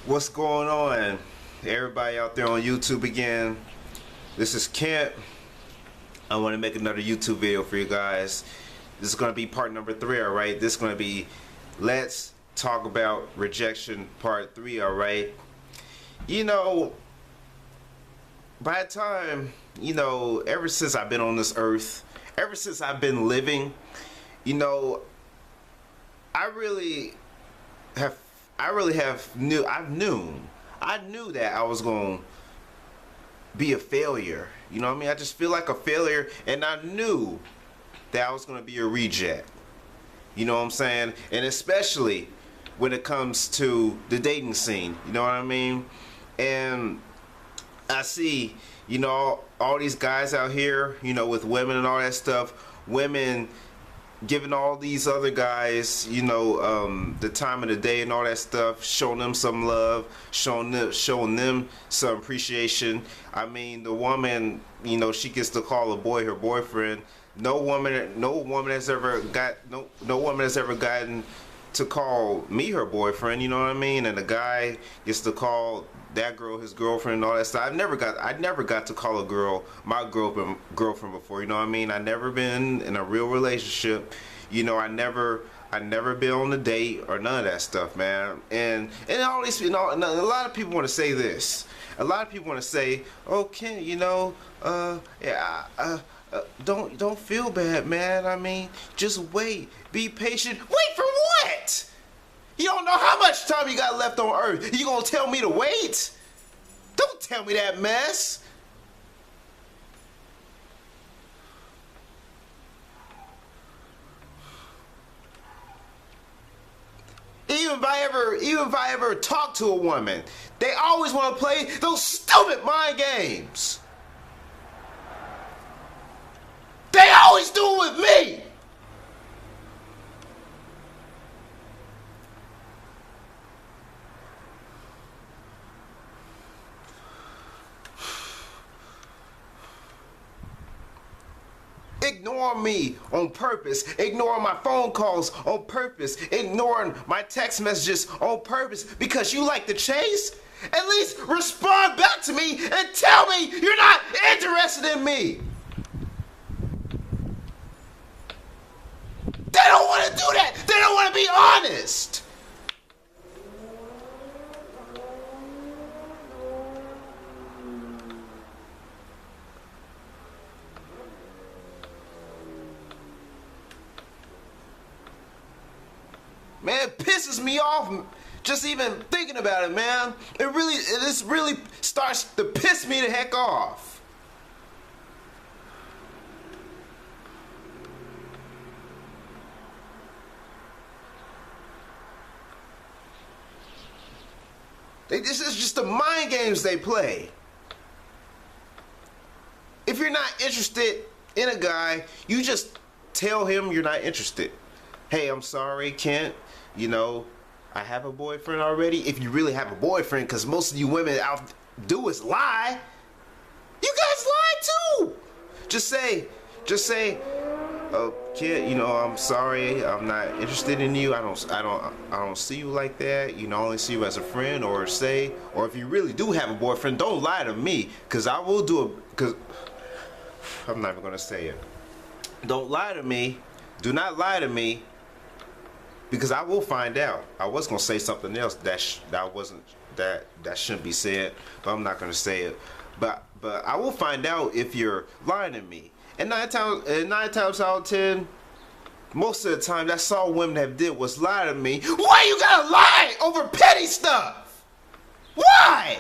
What's going on, everybody out there on YouTube again? This is Kent. I want to make another YouTube video for you guys. This is going to be part number 3, alright? This is going to be Let's Talk About Rejection part 3, alright? You know, by the time, ever since I've been on this earth, ever since I've been living, I knew that I was going to be a failure. You know what I mean? I just feel like a failure, and I knew that I was going to be a reject. You know what I'm saying? And especially when it comes to the dating scene. You know what I mean? And I see, all these guys out here, with women and all that stuff, women giving all these other guys, the time of the day and all that stuff, showing them some love, showing them some appreciation. I mean, the woman, she gets to call a boy her boyfriend. No woman has ever gotten to call me her boyfriend. You know what I mean? And the guy gets to call that girl his girlfriend and all that stuff. I never got to call a girl my girlfriend before. You know what I mean? I never been in a real relationship. I never been on a date or none of that stuff, man. And all these, and a lot of people want to say this. A lot of people want to say, "Oh, Ken, don't feel bad, man. I mean, just wait, be patient. Wait for what? You don't know how much time you got left on Earth. You gonna tell me to wait? Don't tell me that mess." Even if I ever talk to a woman, they always want to play those stupid mind games. They always do it with me. Ignoring me on purpose, ignoring my phone calls on purpose, ignoring my text messages on purpose because you like the chase. At least respond back to me and tell me you're not interested in me. They don't want to do that. They don't want to be honest. Man, it pisses me off just even thinking about it, man. It really starts to piss me the heck off. This is just the mind games they play. If you're not interested in a guy, you just tell him you're not interested. Hey, I'm sorry, Kent. I have a boyfriend already. If you really have a boyfriend, because most of you women out do is lie. You guys lie too. Just say, "Oh, Kent, I'm sorry. I'm not interested in you. I don't see you like that. I only see you as a friend." Or if you really do have a boyfriend, don't lie to me, because I will do it. Because I'm not even gonna say it. Don't lie to me. Do not lie to me. Because I will find out. I was gonna say something else that shouldn't be said, but I'm not gonna say it. But I will find out if you're lying to me. And nine times out of 10, most of the time, that's all women have did was lie to me. Why you gotta lie over petty stuff? Why?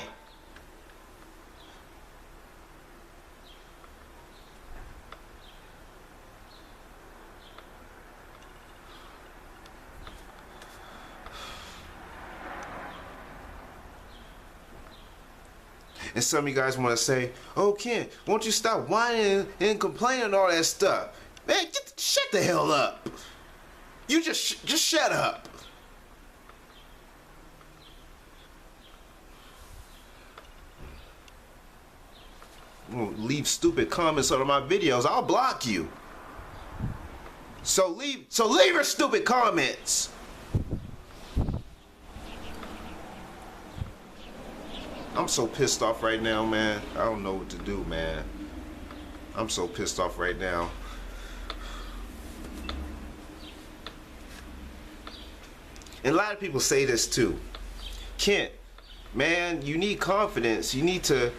And some of you guys want to say, "Oh, Ken, won't you stop whining and complaining and all that stuff?" Man, shut the hell up. You just shut up. Leave stupid comments under my videos, I'll block you. So leave your stupid comments. I'm so pissed off right now, man. I don't know what to do, man. I'm so pissed off right now. And a lot of people say this too. Kent, man, you need confidence. You need to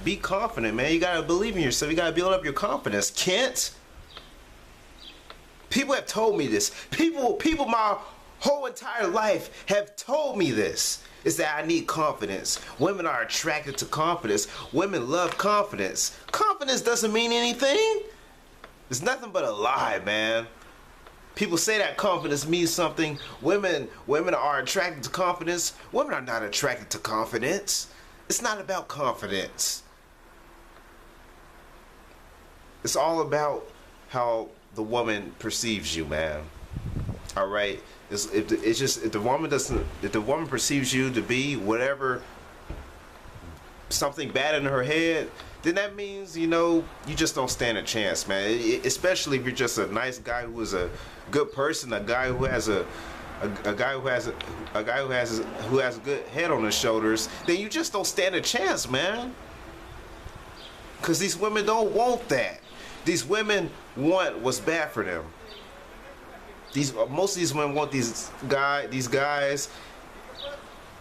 be confident, man. You gotta believe in yourself. You gotta build up your confidence. Kent. People have told me this. People my whole entire life have told me this. Is that I need confidence. Women are attracted to confidence. Women love confidence. Confidence doesn't mean anything. It's nothing but a lie, man. People say that confidence means something. Women are attracted to confidence. Women are not attracted to confidence. It's not about confidence. It's all about how the woman perceives you, man. All right. If the woman perceives you to be whatever, something bad in her head, then that means, you know, you just don't stand a chance, man. Especially if you're just a nice guy who is a good person, a guy who has a good head on his shoulders, then you just don't stand a chance, man. Because these women don't want that. These women want what's bad for them. Most of these women want these guys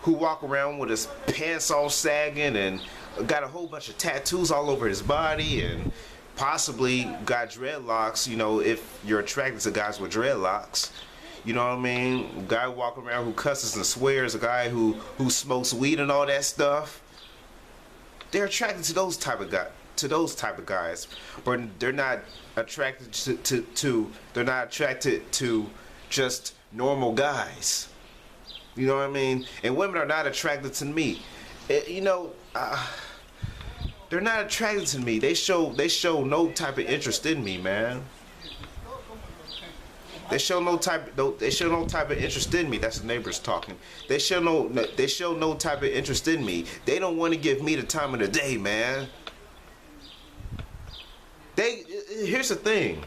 who walk around with his pants all sagging and got a whole bunch of tattoos all over his body and possibly got dreadlocks. You know, if you're attracted to guys with dreadlocks, you know what I mean? A guy walking around who cusses and swears, a guy who smokes weed and all that stuff. They're attracted to those type of guys, but they're not attracted to just normal guys. You know what I mean? And women are not attracted to me. They're not attracted to me. They show no type of interest in me, man. They show no type of interest in me. That's the neighbors talking. They show no type of interest in me. They don't want to give me the time of the day, man. Here's the thing.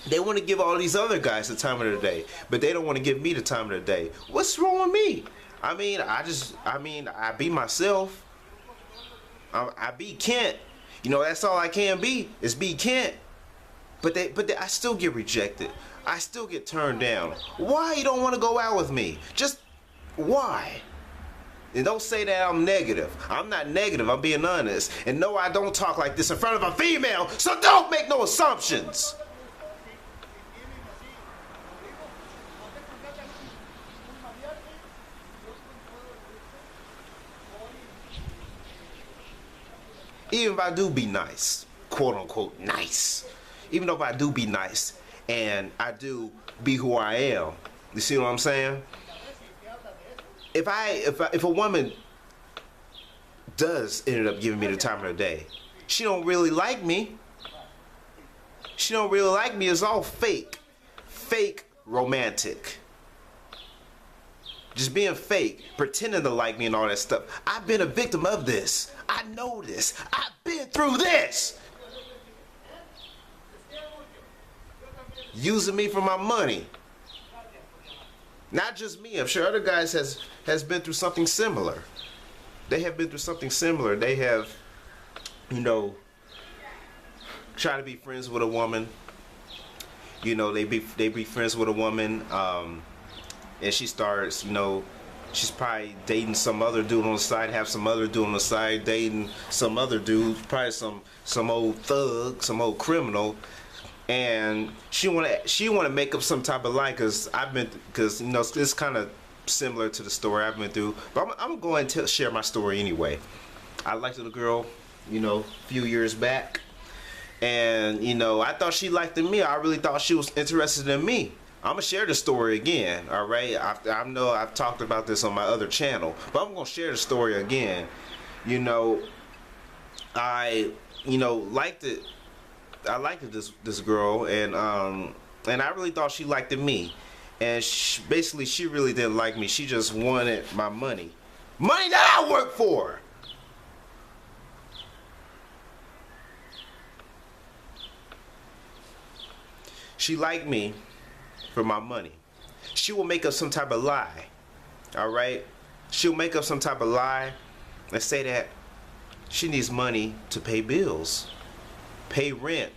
They want to give all these other guys the time of the day, but they don't want to give me the time of the day. What's wrong with me? I be myself. I be Kent. You know, that's all I can be is be Kent. But I still get rejected. I still get turned down. Why you don't want to go out with me? Just why? And don't say that I'm negative. I'm not negative. I'm being honest. And no, I don't talk like this in front of a female, so don't make no assumptions. Even if I do be nice, quote unquote nice, even though if I do be nice and I do be who I am, you see what I'm saying? If a woman does end up giving me the time of the day, she don't really like me. She don't really like me. It's all fake romantic. Just being fake, pretending to like me and all that stuff. I've been a victim of this. I know this. I've been through this. Using me for my money. Not just me. I'm sure other guys has been through something similar. They have been through something similar. They have, you know, tried to be friends with a woman. You know, they be friends with a woman, and she starts, you know, she's probably dating some other dude on the side, have some other dude on the side, dating some other dude, probably some old thug, some old criminal, and she wanna make up some type of lie, because you know, it's kind of similar to the story I've been through, but I'm going to share my story anyway. I liked the girl, you know, a few years back, and you know, I thought she liked me. I really thought she was interested in me. I'm gonna share the story again, all right? I know I've talked about this on my other channel, but I'm gonna share the story again. You know, I liked it. I liked this girl, and I really thought she liked me, and basically she really didn't like me. She just wanted my money that I work for. She liked me for my money. She will make up some type of lie, all right? She'll make up some type of lie and say that she needs money to pay bills, pay rent.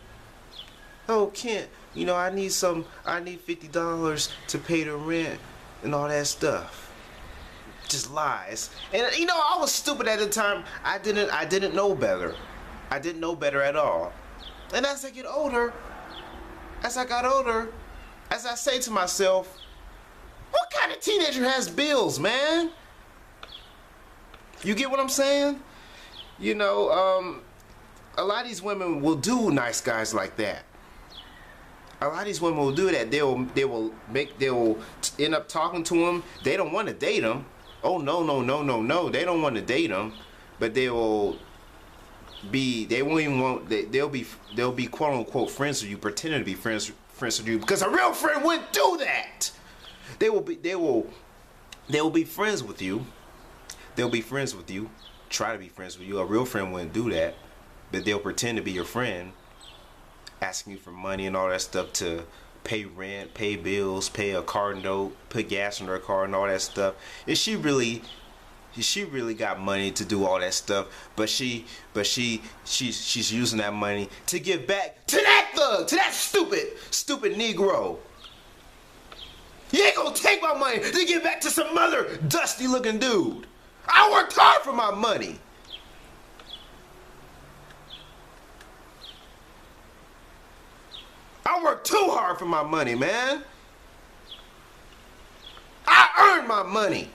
Oh, Kent, I need $50 to pay the rent and all that stuff. Just lies. And I was stupid at the time. I didn't know better. I didn't know better at all. And as I got older, as I say to myself, what kind of teenager has bills, man? You get what I'm saying? A lot of these women will do nice guys like that. A lot of these women will do that. They will end up talking to him. They don't want to date him. Oh no. They don't want to date him, but they'll be quote unquote friends with you, pretending to be friends with you, because a real friend wouldn't do that. They will be friends with you. They'll be friends with you. Try to be friends with you. A real friend wouldn't do that, but they'll pretend to be your friend, asking you for money and all that stuff to pay rent, pay bills, pay a car note, put gas in her car and all that stuff. And she really got money to do all that stuff, but she's using that money to give back to that thug, to that stupid Negro. You ain't gonna take my money to give back to some other dusty looking dude. I worked hard for my money. I worked too hard for my money, man. I earned my money.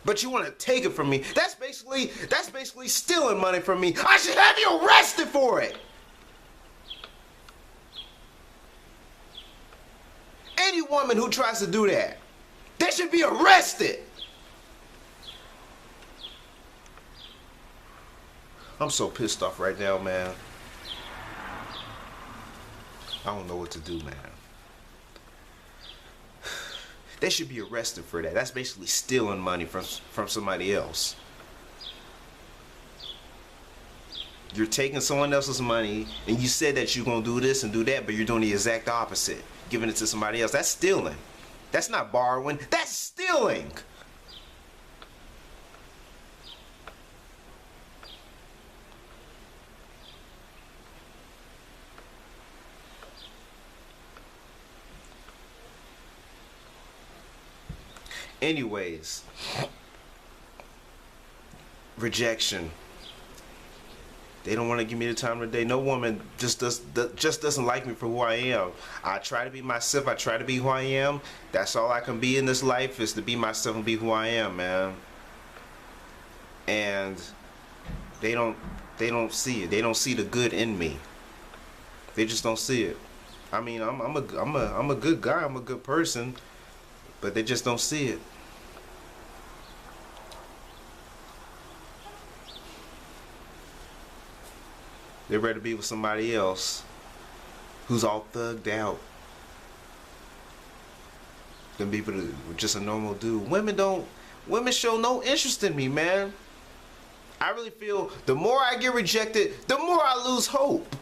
But you want to take it from me. That's basically stealing money from me. I should have you arrested for it. Any woman who tries to do that, they should be arrested. I'm so pissed off right now, man. I don't know what to do, man. They should be arrested for that. That's basically stealing money from somebody else. You're taking someone else's money, and you said that you're going to do this and do that, but you're doing the exact opposite. Giving it to somebody else. That's stealing. That's not borrowing. That's stealing. Anyways, rejection. They don't want to give me the time of the day. No woman just doesn't like me for who I am. I try to be myself. I try to be who I am. That's all I can be in this life, is to be myself and be who I am, man. And they don't see it. They don't see the good in me. They just don't see it. I mean, I'm a good guy. I'm a good person, but they just don't see it. They'd rather be with somebody else who's all thugged out than be with just a normal dude. Women show no interest in me, man. I really feel the more I get rejected, the more I lose hope.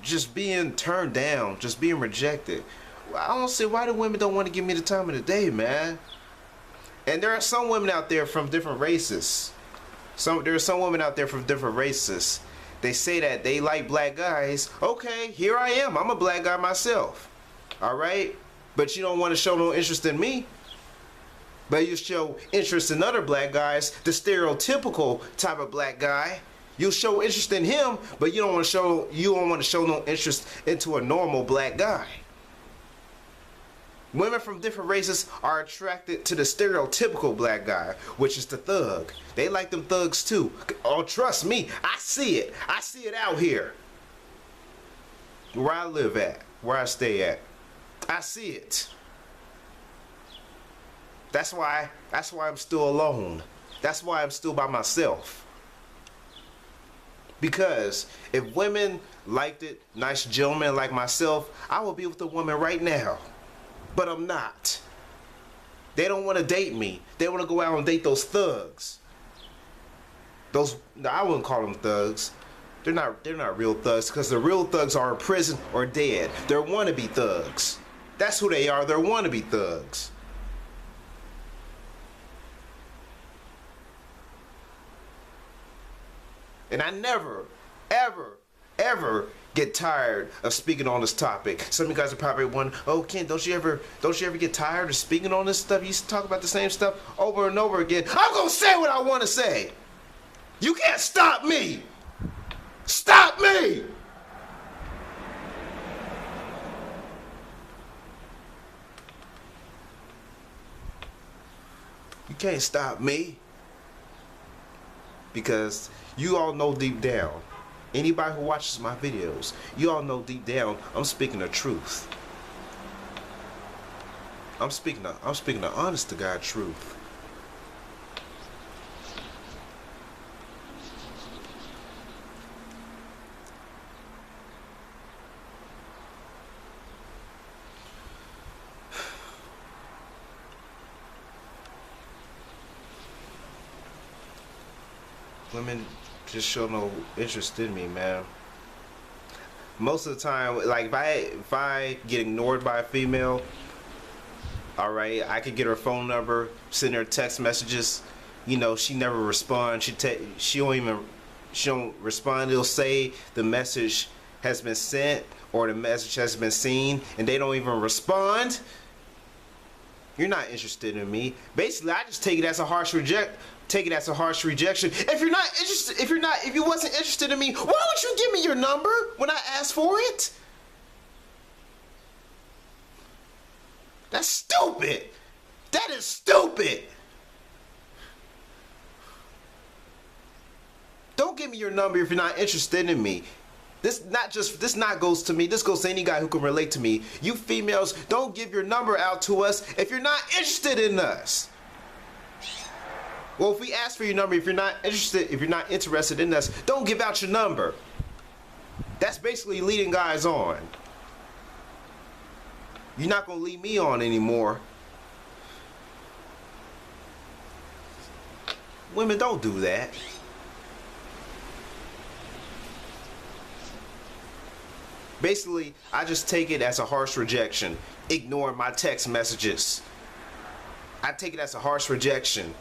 Just being turned down, just being rejected. I don't see why the women don't want to give me the time of the day, man. And there are some women out there from different races. There are some women out there from different races. They say that they like black guys. Okay, here I am. I'm a black guy myself. All right? But you don't want to show no interest in me. But you show interest in other black guys, the stereotypical type of black guy. You'll show interest in him, but you don't want to show no interest into a normal black guy. Women from different races are attracted to the stereotypical black guy, which is the thug. They like them thugs too. Oh, trust me, I see it. I see it out here. Where I live at, where I stay at. I see it. That's why I'm still alone. That's why I'm still by myself. Because if women liked it, nice gentlemen like myself, I would be with a woman right now. But I'm not. They don't want to date me. They want to go out and date those thugs. I wouldn't call them thugs. They're not real thugs, because the real thugs are in prison or dead. They're wannabe thugs. That's who they are. They're wannabe thugs. And I never, ever, ever get tired of speaking on this topic. Some of you guys are probably wondering, oh Ken, don't you ever get tired of speaking on this stuff? You used to talk about the same stuff over and over again. I'm gonna say what I want to say. You can't stop me. Stop me. You can't stop me. Because you all know deep down, anybody who watches my videos, you all know deep down, I'm speaking the truth. I'm speaking the honest to God truth. Women just show no interest in me, man. Most of the time, like if I get ignored by a female, alright, I could get her phone number, send her text messages, you know, she never responds. She don't respond. It'll say the message has been sent or the message has been seen, and they don't even respond. You're not interested in me. Basically, I just take it as a harsh rejection. If you're not interested, if you wasn't interested in me, why would you give me your number when I asked for it? That's stupid. That is stupid. Don't give me your number if you're not interested in me. This not goes to me. This goes to any guy who can relate to me. You females, don't give your number out to us if you're not interested in us. Well, if we ask for your number, if you're not interested in us, don't give out your number. That's basically leading guys on. You're not gonna lead me on anymore. Women, don't do that. Basically, I just take it as a harsh rejection. Ignore my text messages. I take it as a harsh rejection.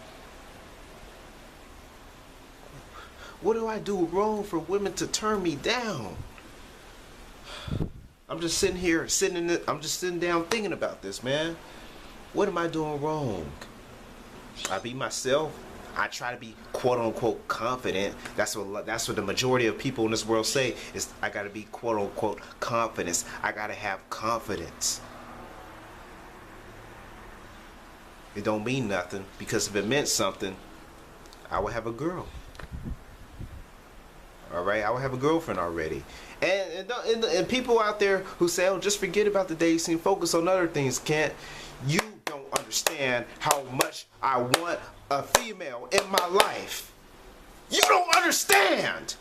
What do I do wrong for women to turn me down? I'm just sitting here, I'm just sitting down thinking about this, man. What am I doing wrong? I be myself. I try to be quote unquote confident. That's what the majority of people in this world say is I gotta be quote unquote confident. I gotta have confidence. It don't mean nothing, because if it meant something, I would have a girl. Alright, I would have a girlfriend already. And people out there who say, oh, just forget about the dating scene, focus on other things, Kent. You don't understand how much I want a female in my life. You don't understand.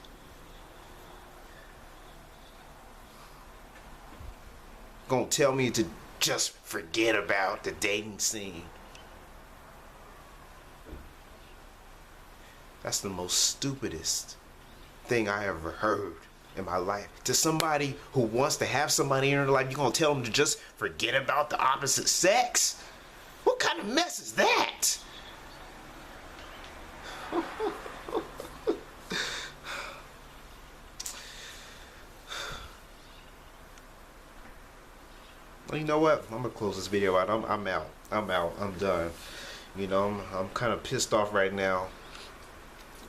Gonna tell me to just forget about the dating scene. That's the most stupidest thing I ever heard in my life. To somebody who wants to have somebody in their life, you gonna tell them to just forget about the opposite sex? What kind of mess is that? Well, you know what? I'm gonna close this video out. I'm out. I'm done. You know, I'm kind of pissed off right now.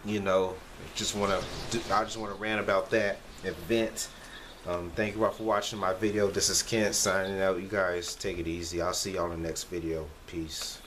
You know, I just want to rant about that and vent. Thank you all for watching my video. This is Kent signing out. You guys take it easy. I'll see y'all in the next video. Peace.